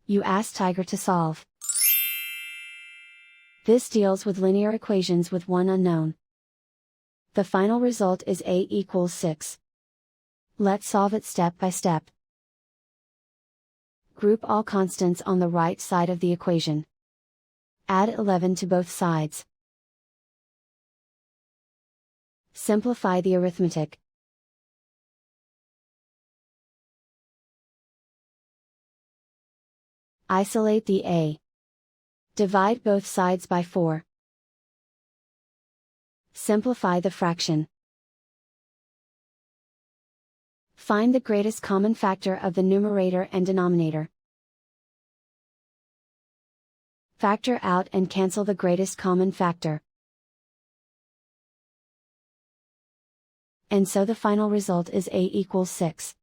You ask Tiger to solve. This deals with linear equations with one unknown. The final result is a equals 6. Let's solve it step by step. Group all constants on the right side of the equation. Add 11 to both sides. Simplify the arithmetic. Isolate the a. Divide both sides by 4. Simplify the fraction. Find the greatest common factor of the numerator and denominator. Factor out and cancel the greatest common factor. And so the final result is a equals 6.